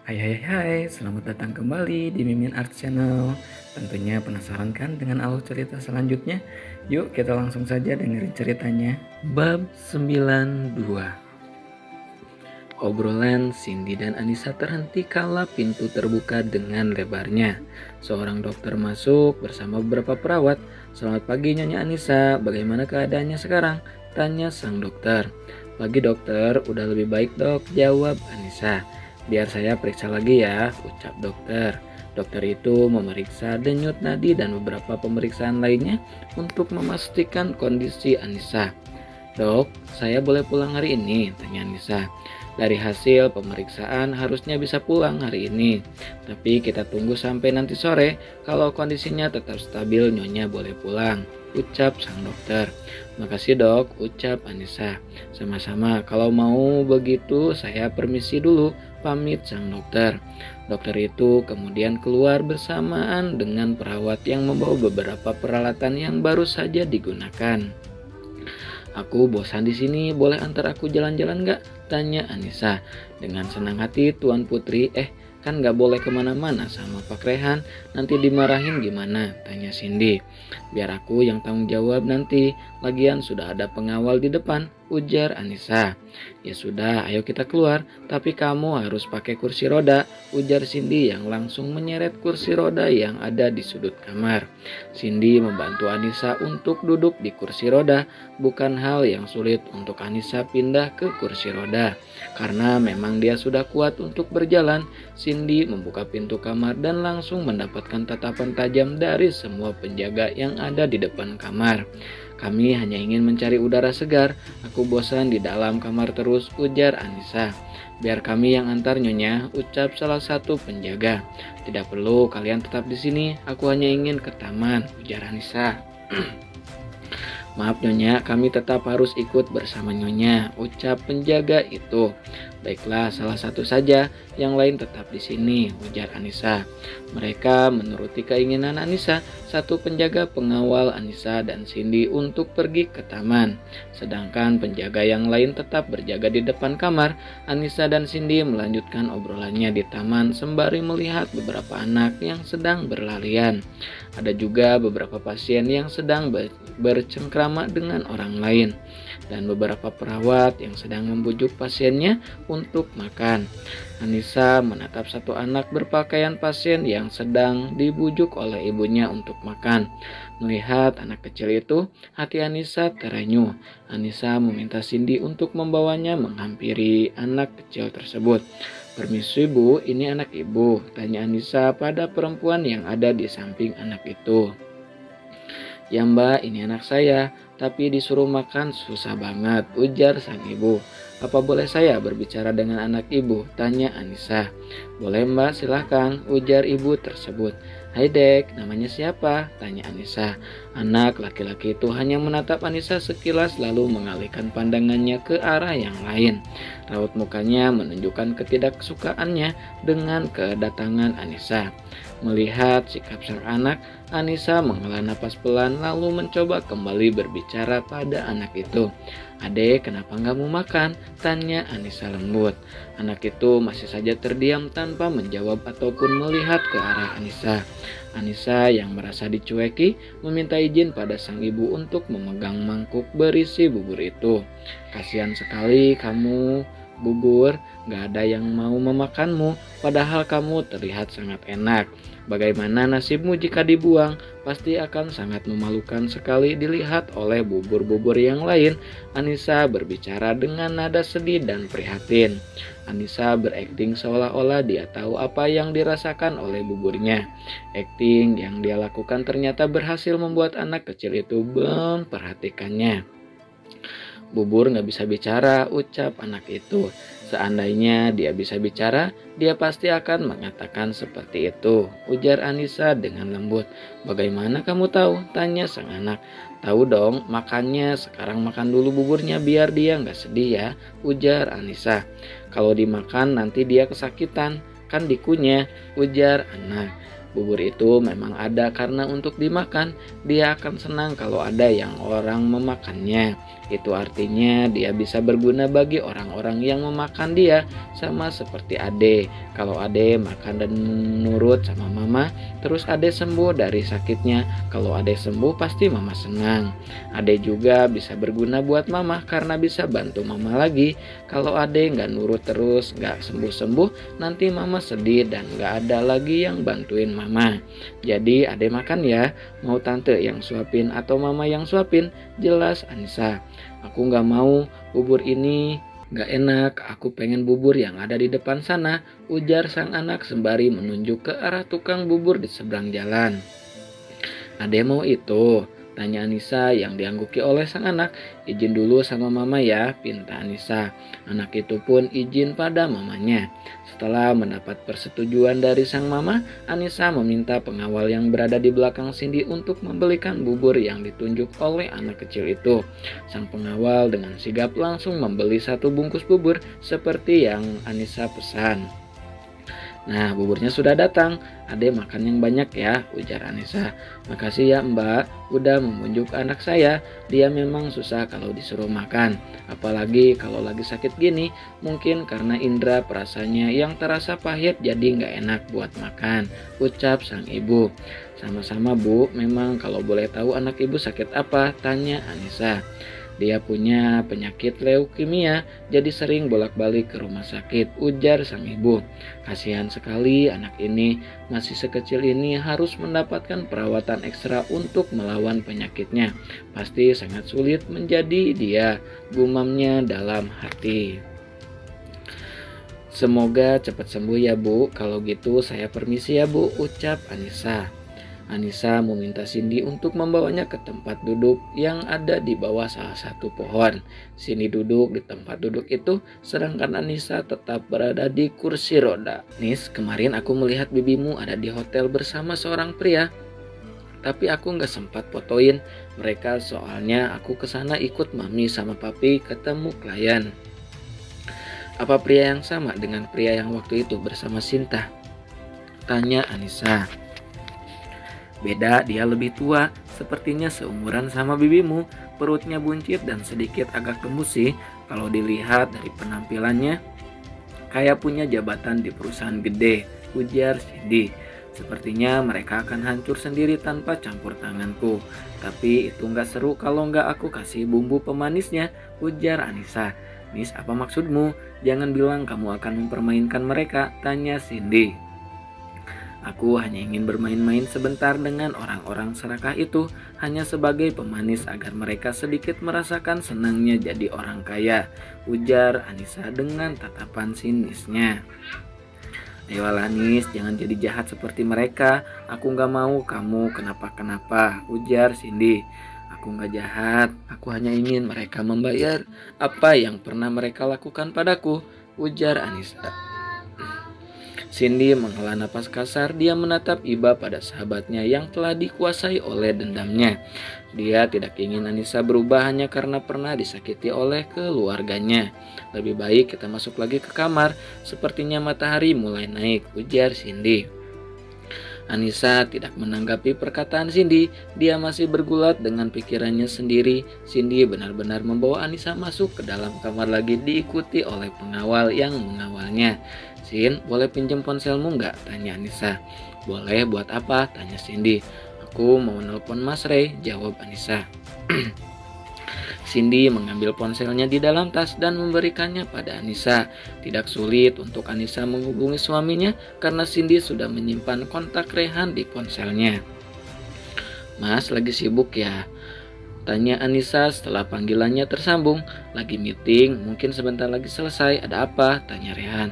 Hai, selamat datang kembali di Mimin Art Channel. Tentunya penasaran kan dengan alur cerita selanjutnya? Yuk kita langsung saja dengerin ceritanya. Bab 92. Obrolan Cindy dan Anissa terhenti kala pintu terbuka dengan lebarnya. Seorang dokter masuk bersama beberapa perawat. "Selamat pagi Nyonya Anissa, bagaimana keadaannya sekarang?" tanya sang dokter. "Pagi dokter, udah lebih baik dok," jawab Anissa. "Biar saya periksa lagi ya," ucap dokter. Dokter itu memeriksa denyut nadi dan beberapa pemeriksaan lainnya untuk memastikan kondisi Anissa. "Dok, saya boleh pulang hari ini?" tanya Anissa. "Dari hasil pemeriksaan harusnya bisa pulang hari ini. Tapi kita tunggu sampai nanti sore. Kalau kondisinya tetap stabil, Nyonya boleh pulang," ucap sang dokter. "Makasih dok," ucap Anissa. "Sama-sama, kalau mau begitu saya permisi dulu," pamit sang dokter. Dokter itu kemudian keluar bersamaan dengan perawat yang membawa beberapa peralatan yang baru saja digunakan. "Aku bosan di sini, boleh antar aku jalan-jalan nggak?" tanya Anissa. "Dengan senang hati Tuan Putri." Kan nggak boleh kemana-mana sama Pak Rehan, nanti dimarahin gimana?" tanya Cindy. "Biar aku yang tanggung jawab nanti, lagian sudah ada pengawal di depan," ujar Anissa. "Ya sudah, ayo kita keluar, tapi kamu harus pakai kursi roda," ujar Cindy yang langsung menyeret kursi roda yang ada di sudut kamar. Cindy membantu Anissa untuk duduk di kursi roda. Bukan hal yang sulit untuk Anissa pindah ke kursi roda, karena memang dia sudah kuat untuk berjalan. Cindy membuka pintu kamar dan langsung mendapatkan tatapan tajam dari semua penjaga yang ada di depan kamar. "Kami hanya ingin mencari udara segar, aku bosan di dalam kamar terus," ujar Anissa. "Biar kami yang antar Nyonya," ucap salah satu penjaga. "Tidak perlu, kalian tetap di sini, aku hanya ingin ke taman," ujar Anissa. "Maaf Nyonya, kami tetap harus ikut bersama Nyonya," ucap penjaga itu. "Baiklah, salah satu saja, yang lain tetap di sini," ujar Anissa. Mereka menuruti keinginan Anissa. Satu penjaga pengawal Anissa dan Cindy untuk pergi ke taman, sedangkan penjaga yang lain tetap berjaga di depan kamar. Anissa dan Cindy melanjutkan obrolannya di taman sembari melihat beberapa anak yang sedang berlarian. Ada juga beberapa pasien yang sedang bercengkrama dengan orang lain, dan beberapa perawat yang sedang membujuk pasiennya untuk makan. Anissa menatap satu anak berpakaian pasien yang sedang dibujuk oleh ibunya untuk makan. Melihat anak kecil itu, hati Anissa terenyuh. Anissa meminta Cindy untuk membawanya menghampiri anak kecil tersebut. "Permisi Bu, ini anak ibu," tanya Anissa pada perempuan yang ada di samping anak itu. "Ya Mbak, ini anak saya, tapi disuruh makan susah banget," ujar sang ibu. "Apa boleh saya berbicara dengan anak ibu?" tanya Anissa. "Boleh Mbak, silahkan," ujar ibu tersebut. "Hai Dek, namanya siapa?" tanya Anissa. Anak laki-laki itu hanya menatap Anissa sekilas lalu mengalihkan pandangannya ke arah yang lain. Raut mukanya menunjukkan ketidaksukaannya dengan kedatangan Anissa. Melihat sikap sang anak, Anissa menghela napas pelan lalu mencoba kembali berbicara pada anak itu. "Adek, kenapa nggak mau makan?" tanya Anissa lembut. Anak itu masih saja terdiam tanpa menjawab ataupun melihat ke arah Anissa. Anissa yang merasa dicueki meminta izin pada sang ibu untuk memegang mangkuk berisi bubur itu. "Kasihan sekali kamu, Bubur, gak ada yang mau memakanmu, padahal kamu terlihat sangat enak. Bagaimana nasibmu jika dibuang? Pasti akan sangat memalukan sekali dilihat oleh bubur-bubur yang lain." Anissa berbicara dengan nada sedih dan prihatin. Anissa berakting seolah-olah dia tahu apa yang dirasakan oleh buburnya. Akting yang dia lakukan ternyata berhasil membuat anak kecil itu memperhatikannya. "Bubur gak bisa bicara," ucap anak itu. "Seandainya dia bisa bicara, dia pasti akan mengatakan seperti itu," ujar Anissa dengan lembut. "Bagaimana kamu tahu?" tanya sang anak. "Tahu dong, makannya sekarang makan dulu buburnya biar dia gak sedih ya," ujar Anissa. "Kalau dimakan nanti dia kesakitan, kan dikunyah," ujar anak. "Bubur itu memang ada karena untuk dimakan. Dia akan senang kalau ada yang orang memakannya," Itu artinya dia bisa berguna bagi orang-orang yang memakan dia, sama seperti Ade. Kalau Ade makan dan nurut sama mama, terus Ade sembuh dari sakitnya. Kalau Ade sembuh pasti mama senang. Ade juga bisa berguna buat mama karena bisa bantu mama lagi. Kalau Ade nggak nurut terus, nggak sembuh-sembuh, nanti mama sedih dan nggak ada lagi yang bantuin mama. Jadi Ade makan ya, mau tante yang suapin atau mama yang suapin? Jelas Anissa. Aku nggak mau bubur ini nggak enak, aku pengen bubur yang ada di depan sana, ujar sang anak sembari menunjuk ke arah tukang bubur di seberang jalan. Ade mau itu? Tanya Anissa yang diangguki oleh sang anak. Izin dulu sama mama ya, pinta Anissa. Anak itu pun izin pada mamanya. Setelah mendapat persetujuan dari sang mama, Anissa meminta pengawal yang berada di belakang Cindy untuk membelikan bubur yang ditunjuk oleh anak kecil itu. Sang pengawal dengan sigap langsung membeli 1 bungkus bubur seperti yang Anissa pesan. Nah, buburnya sudah datang. Ade makan yang banyak ya, ujar Anissa. Makasih ya Mbak, udah membujuk anak saya. Dia memang susah kalau disuruh makan. Apalagi kalau lagi sakit gini, mungkin karena indera perasanya yang terasa pahit jadi nggak enak buat makan, ucap sang ibu. Sama-sama Bu, memang kalau boleh tahu anak ibu sakit apa? Tanya Anissa. Dia punya penyakit leukemia, jadi sering bolak-balik ke rumah sakit, ujar sang ibu. Kasihan sekali anak ini, masih sekecil ini harus mendapatkan perawatan ekstra untuk melawan penyakitnya. Pasti sangat sulit menjadi dia, gumamnya dalam hati. Semoga cepat sembuh ya Bu, kalau gitu saya permisi ya Bu, ucap Anissa. Anissa meminta Cindy untuk membawanya ke tempat duduk yang ada di bawah salah satu pohon. Cindy duduk di tempat duduk itu, sedangkan Anissa tetap berada di kursi roda. Nis, kemarin aku melihat bibimu ada di hotel bersama seorang pria. Tapi aku nggak sempat fotoin mereka soalnya aku kesana ikut mami sama papi ketemu klien. Apa pria yang sama dengan pria yang waktu itu bersama Sinta? Tanya Anissa. Beda, dia lebih tua, sepertinya seumuran sama bibimu, perutnya buncit dan sedikit agak gemuk sih. Kalau dilihat dari penampilannya, kayak punya jabatan di perusahaan gede, ujar Cindy. Sepertinya mereka akan hancur sendiri tanpa campur tanganku. Tapi itu nggak seru kalau nggak aku kasih bumbu pemanisnya, ujar Anissa. Nis, apa maksudmu? Jangan bilang kamu akan mempermainkan mereka, tanya Cindy. Aku hanya ingin bermain-main sebentar dengan orang-orang serakah itu, hanya sebagai pemanis agar mereka sedikit merasakan senangnya jadi orang kaya, ujar Anissa dengan tatapan sinisnya. Ayolah Nis, jangan jadi jahat seperti mereka, aku gak mau kamu kenapa-kenapa, ujar Cindy. Aku gak jahat, aku hanya ingin mereka membayar apa yang pernah mereka lakukan padaku, ujar Anissa. Cindy menghela napas kasar, dia menatap iba pada sahabatnya yang telah dikuasai oleh dendamnya. Dia tidak ingin Anissa berubah hanya karena pernah disakiti oleh keluarganya. Lebih baik kita masuk lagi ke kamar, sepertinya matahari mulai naik, ujar Cindy. Anissa tidak menanggapi perkataan Cindy, dia masih bergulat dengan pikirannya sendiri. Cindy benar-benar membawa Anissa masuk ke dalam kamar lagi diikuti oleh pengawal yang mengawalnya. Sin, boleh pinjam ponselmu nggak? Tanya Anissa. Boleh, buat apa? Tanya Cindy. Aku mau nelpon Mas Ray, jawab Anissa. Cindy mengambil ponselnya di dalam tas dan memberikannya pada Anissa. Tidak sulit untuk Anissa menghubungi suaminya karena Cindy sudah menyimpan kontak Rehan di ponselnya. Mas, lagi sibuk ya? Tanya Anissa setelah panggilannya tersambung. Lagi meeting, mungkin sebentar lagi selesai. Ada apa? Tanya Rehan.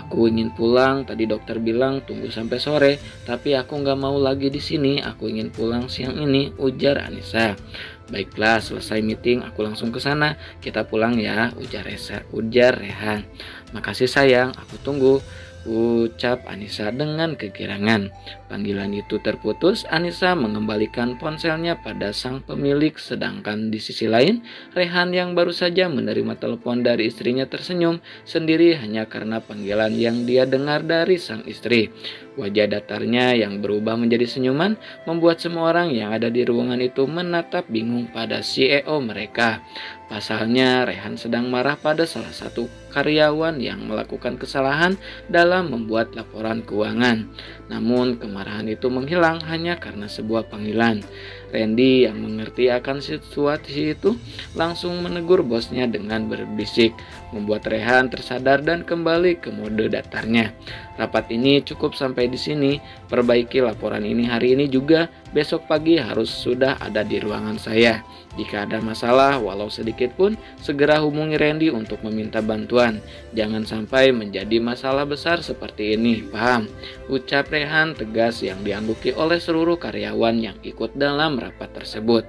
Aku ingin pulang, tadi dokter bilang tunggu sampai sore. Tapi aku nggak mau lagi di sini, aku ingin pulang siang ini, ujar Anissa. Baiklah, selesai meeting aku langsung ke sana. Kita pulang ya, ujar Rehan. Makasih sayang, aku tunggu, ucap Anissa dengan kegirangan. Panggilan itu terputus, Anissa mengembalikan ponselnya pada sang pemilik, sedangkan di sisi lain, Rehan yang baru saja menerima telepon dari istrinya tersenyum sendiri hanya karena panggilan yang dia dengar dari sang istri. Wajah datarnya yang berubah menjadi senyuman membuat semua orang yang ada di ruangan itu menatap bingung pada CEO mereka. Pasalnya, Rehan sedang marah pada salah satu karyawan yang melakukan kesalahan dalam membuat laporan keuangan. Namun, kemarahan itu menghilang hanya karena sebuah panggilan. Randy yang mengerti akan situasi itu langsung menegur bosnya dengan berbisik, membuat Rehan tersadar dan kembali ke mode datarnya. Rapat ini cukup sampai di sini. Perbaiki laporan ini hari ini juga. Besok pagi harus sudah ada di ruangan saya. Jika ada masalah, walau sedikit pun, segera hubungi Randy untuk meminta bantuan. Jangan sampai menjadi masalah besar seperti ini, paham? Ucap Rehan tegas yang diangguki oleh seluruh karyawan yang ikut dalam rapat tersebut.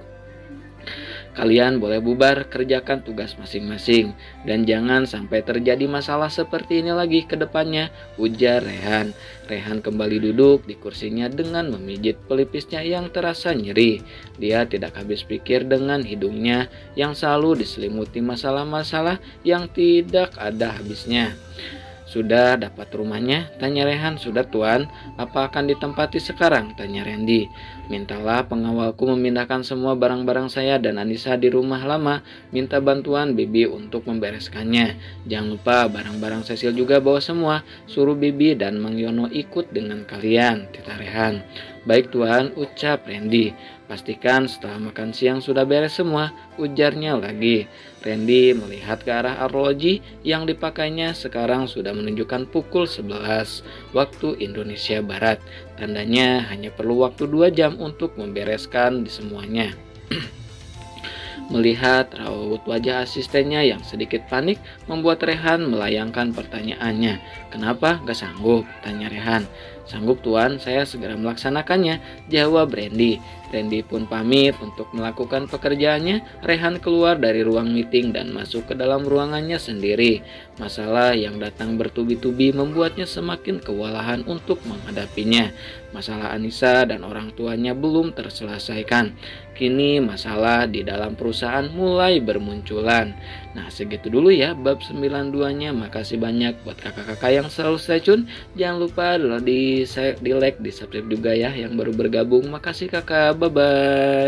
Kalian boleh bubar, kerjakan tugas masing-masing, dan jangan sampai terjadi masalah seperti ini lagi ke depannya, ujar Rehan. Rehan kembali duduk di kursinya dengan memijit pelipisnya yang terasa nyeri. Dia tidak habis pikir dengan hidungnya yang selalu diselimuti masalah-masalah yang tidak ada habisnya. Sudah dapat rumahnya? Tanya Rehan. Sudah tuan. Apa akan ditempati sekarang? Tanya Randy. Mintalah pengawalku memindahkan semua barang-barang saya dan Anissa di rumah lama. Minta bantuan Bibi untuk membereskannya. Jangan lupa barang-barang Cecil juga bawa semua. Suruh Bibi dan Mang Yono ikut dengan kalian, tita Rehan. Baik tuan, ucap Randy. Pastikan setelah makan siang sudah beres semua, ujarnya lagi. Randy melihat ke arah arloji yang dipakainya sekarang sudah menunjukkan pukul 11 waktu Indonesia Barat. Tandanya hanya perlu waktu 2 jam untuk membereskan di semuanya. Melihat raut wajah asistennya yang sedikit panik membuat Rehan melayangkan pertanyaannya. Kenapa gak sanggup? Tanya Rehan. Sanggup tuan, saya segera melaksanakannya, jawab Randy. Randy pun pamit untuk melakukan pekerjaannya. Rehan keluar dari ruang meeting dan masuk ke dalam ruangannya sendiri. Masalah yang datang bertubi-tubi membuatnya semakin kewalahan untuk menghadapinya. Masalah Anissa dan orang tuanya belum terselesaikan. Kini masalah di dalam perusahaan mulai bermunculan. Nah, segitu dulu ya bab 92-nya. Makasih banyak buat kakak-kakak yang selalu stay tune. Jangan lupa di like, di subscribe juga ya yang baru bergabung. Makasih kakak, bye bye.